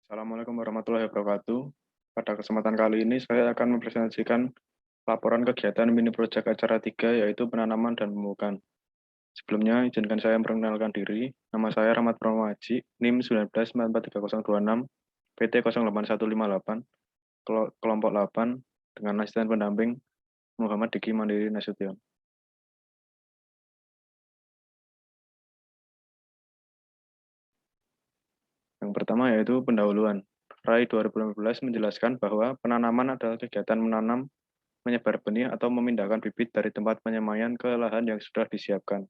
Assalamualaikum warahmatullahi wabarakatuh. Pada kesempatan kali ini saya akan mempresentasikan laporan kegiatan mini project acara 3 yaitu penanaman dan pemupukan. Sebelumnya izinkan saya memperkenalkan diri. Nama saya Rahmat Pramohaji, NIM 19943026, PT 08158, kelompok 8 dengan asisten pendamping Muhammad Diki Mandiri Nasution. Yang pertama yaitu pendahuluan. RAI 2015 menjelaskan bahwa penanaman adalah kegiatan menanam, menyebar benih atau memindahkan bibit dari tempat penyemaian ke lahan yang sudah disiapkan.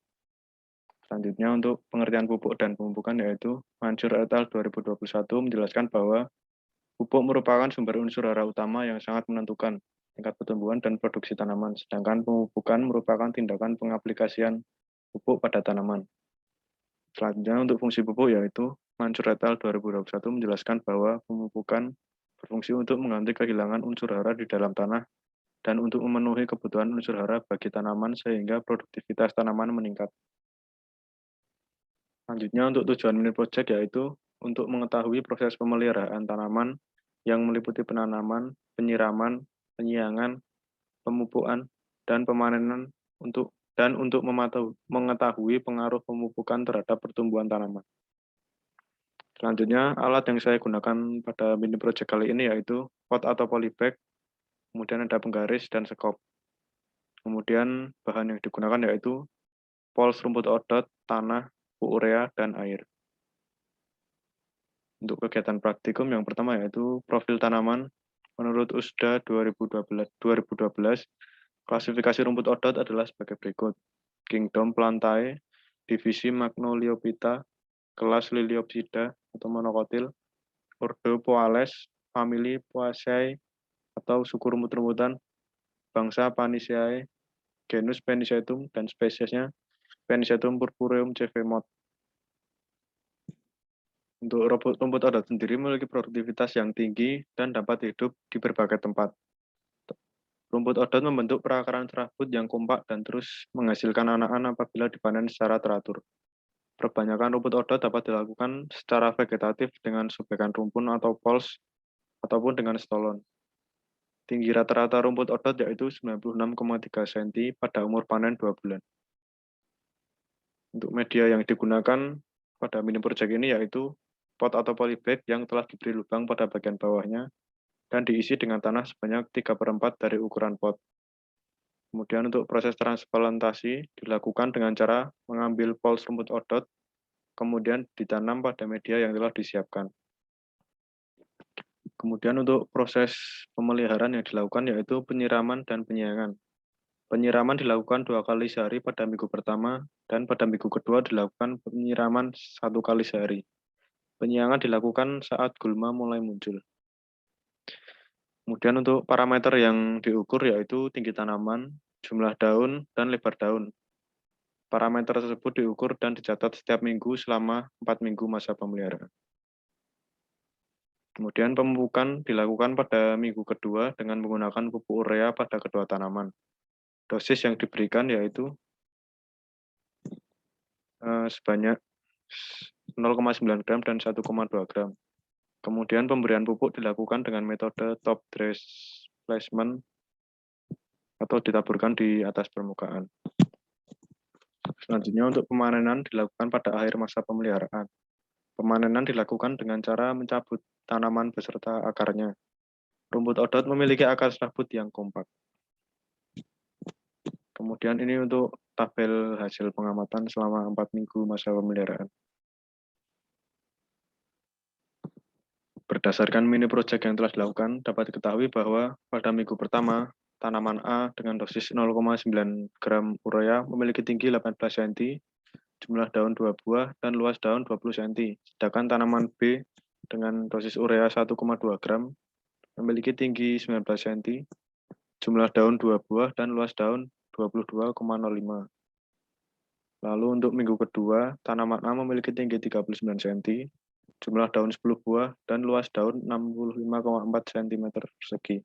Selanjutnya untuk pengertian pupuk dan pemupukan yaitu Mansur et al. 2021 menjelaskan bahwa pupuk merupakan sumber unsur hara utama yang sangat menentukan tingkat pertumbuhan dan produksi tanaman, sedangkan pemupukan merupakan tindakan pengaplikasian pupuk pada tanaman. Selanjutnya untuk fungsi pupuk yaitu Mansur et al. 2021 menjelaskan bahwa pemupukan berfungsi untuk mengganti kehilangan unsur hara di dalam tanah dan untuk memenuhi kebutuhan unsur hara bagi tanaman sehingga produktivitas tanaman meningkat. Selanjutnya untuk tujuan mini project yaitu untuk mengetahui proses pemeliharaan tanaman yang meliputi penanaman, penyiraman, penyiangan, pemupukan, dan pemanenan untuk mengetahui pengaruh pemupukan terhadap pertumbuhan tanaman. Selanjutnya, alat yang saya gunakan pada mini project kali ini yaitu pot atau polybag, kemudian ada penggaris dan sekop. Kemudian bahan yang digunakan yaitu pols rumput odot, tanah, pupuk urea, dan air. Untuk kegiatan praktikum yang pertama yaitu profil tanaman. Menurut USDA 2012, klasifikasi rumput odot adalah sebagai berikut. Kingdom Plantae, divisi Magnoliophyta, kelas Liliopsida atau monokotil, ordo Poales, famili Poaceae atau suku rumput-rumputan, bangsa Paniceae, genus Penicetum, dan spesiesnya Penicetum purpureum CV Mod. Untuk rumput odot sendiri memiliki produktivitas yang tinggi dan dapat hidup di berbagai tempat. Rumput odot membentuk perakaran serabut yang kompak dan terus menghasilkan anak-anak apabila dipanen secara teratur. Perbanyakan rumput odot dapat dilakukan secara vegetatif dengan subekan rumpun atau pols ataupun dengan stolon. Tinggi rata-rata rumput odot yaitu 96,3 cm pada umur panen 2 bulan. Untuk media yang digunakan pada mini project ini yaitu pot atau polybag yang telah diberi lubang pada bagian bawahnya dan diisi dengan tanah sebanyak 3/4 dari ukuran pot. Kemudian untuk proses transplantasi dilakukan dengan cara mengambil pols rumput odot, kemudian ditanam pada media yang telah disiapkan. Kemudian untuk proses pemeliharaan yang dilakukan yaitu penyiraman dan penyiangan. Penyiraman dilakukan 2 kali sehari pada minggu pertama dan pada minggu kedua dilakukan penyiraman 1 kali sehari. Penyiangan dilakukan saat gulma mulai muncul. Kemudian untuk parameter yang diukur yaitu tinggi tanaman, jumlah daun, dan lebar daun. Parameter tersebut diukur dan dicatat setiap minggu selama 4 minggu masa pemeliharaan. Kemudian pemupukan dilakukan pada minggu kedua dengan menggunakan pupuk urea pada kedua tanaman. Dosis yang diberikan yaitu sebanyak 0,9 gram dan 1,2 gram. Kemudian pemberian pupuk dilakukan dengan metode top dress placement atau ditaburkan di atas permukaan. Selanjutnya untuk pemanenan dilakukan pada akhir masa pemeliharaan. Pemanenan dilakukan dengan cara mencabut tanaman beserta akarnya. Rumput odot memiliki akar serabut yang kompak. Kemudian ini untuk tabel hasil pengamatan selama 4 minggu masa pemeliharaan. Berdasarkan mini project yang telah dilakukan, dapat diketahui bahwa pada minggu pertama, tanaman A dengan dosis 0,9 gram urea memiliki tinggi 18 cm, jumlah daun 2 buah, dan luas daun 20 cm. Sedangkan tanaman B dengan dosis urea 1,2 gram memiliki tinggi 19 cm, jumlah daun 2 buah, dan luas daun 22,05. Lalu untuk minggu kedua, tanaman A memiliki tinggi 39 cm, jumlah daun 10 buah, dan luas daun 65,4 cm persegi.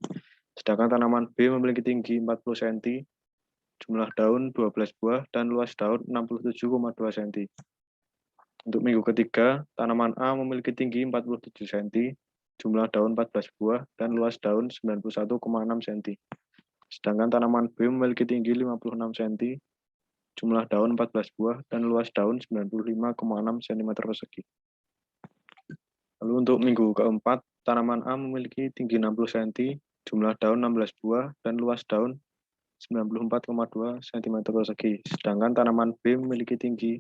Sedangkan tanaman B memiliki tinggi 40 cm, jumlah daun 12 buah, dan luas daun 67,2 cm. Untuk minggu ketiga, tanaman A memiliki tinggi 47 cm, jumlah daun 14 buah, dan luas daun 91,6 cm. Sedangkan tanaman B memiliki tinggi 56 cm, jumlah daun 14 buah, dan luas daun 95,6 cm persegi. Lalu untuk minggu keempat, tanaman A memiliki tinggi 60 cm, jumlah daun 16 buah, dan luas daun 94,2 cm persegi. Sedangkan tanaman B memiliki tinggi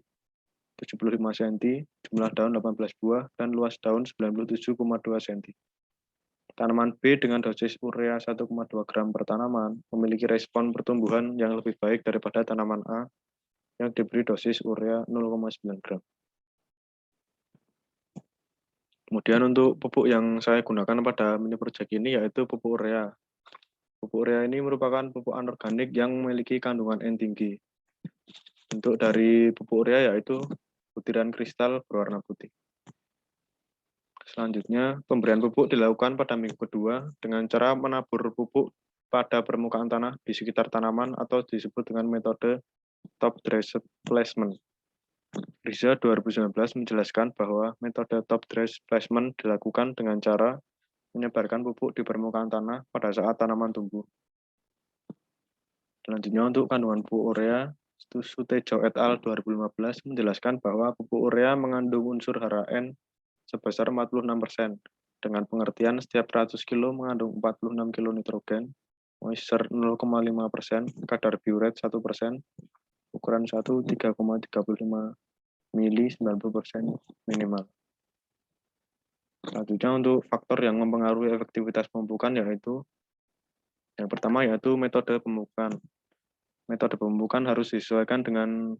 75 cm, jumlah daun 18 buah, dan luas daun 97,2 cm. Tanaman B dengan dosis urea 1,2 gram per tanaman memiliki respon pertumbuhan yang lebih baik daripada tanaman A yang diberi dosis urea 0,9 gram. Kemudian untuk pupuk yang saya gunakan pada mini project ini yaitu pupuk urea. Pupuk urea ini merupakan pupuk anorganik yang memiliki kandungan N tinggi. Bentuk dari pupuk urea yaitu butiran kristal berwarna putih. Selanjutnya, pemberian pupuk dilakukan pada minggu kedua dengan cara menabur pupuk pada permukaan tanah di sekitar tanaman atau disebut dengan metode top dress placement. Riza 2019 menjelaskan bahwa metode top dress placement dilakukan dengan cara menyebarkan pupuk di permukaan tanah pada saat tanaman tumbuh. Selanjutnya untuk kandungan pupuk urea, Sutejo et al. 2015 menjelaskan bahwa pupuk urea mengandung unsur hara N sebesar 46%, dengan pengertian setiap 100 kg mengandung 46 kg nitrogen, moisture 0,5%, kadar biuret 1%, ukuran 1 3,35 mili 90% minimal. Selanjutnya untuk faktor yang mempengaruhi efektivitas pemupukan yaitu yang pertama yaitu metode pemupukan. Metode pemupukan harus disesuaikan dengan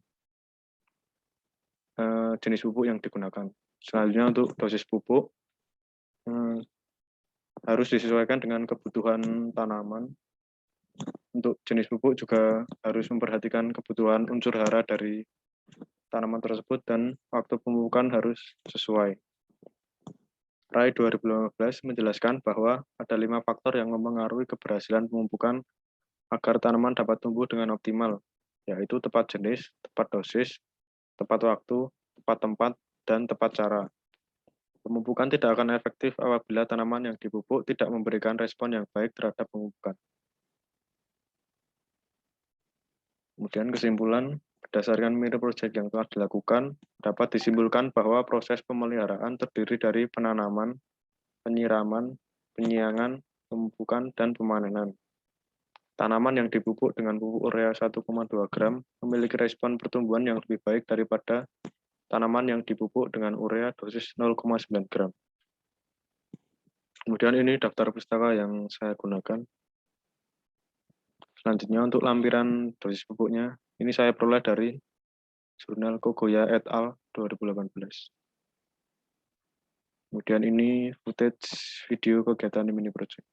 jenis pupuk yang digunakan. Selanjutnya untuk dosis pupuk harus disesuaikan dengan kebutuhan tanaman. Untuk jenis pupuk juga harus memperhatikan kebutuhan unsur hara dari tanaman tersebut dan waktu pemupukan harus sesuai. Rai 2015 menjelaskan bahwa ada 5 faktor yang mempengaruhi keberhasilan pemupukan agar tanaman dapat tumbuh dengan optimal, yaitu tepat jenis, tepat dosis, tepat waktu, tepat tempat, dan tepat cara. Pemupukan tidak akan efektif apabila tanaman yang dipupuk tidak memberikan respon yang baik terhadap pemupukan. Kemudian kesimpulan, berdasarkan mini project yang telah dilakukan, dapat disimpulkan bahwa proses pemeliharaan terdiri dari penanaman, penyiraman, penyiangan, pemupukan, dan pemanenan. Tanaman yang dipupuk dengan pupuk urea 1,2 gram memiliki respon pertumbuhan yang lebih baik daripada tanaman yang dipupuk dengan urea dosis 0,9 gram. Kemudian ini daftar pustaka yang saya gunakan. Selanjutnya untuk lampiran dosis pupuknya, ini saya peroleh dari jurnal Kogoya et al. 2018. Kemudian ini footage video kegiatan mini project.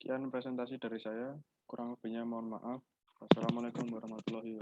Sekian presentasi dari saya, kurang lebihnya mohon maaf. Wassalamualaikum warahmatullahi wabarakatuh.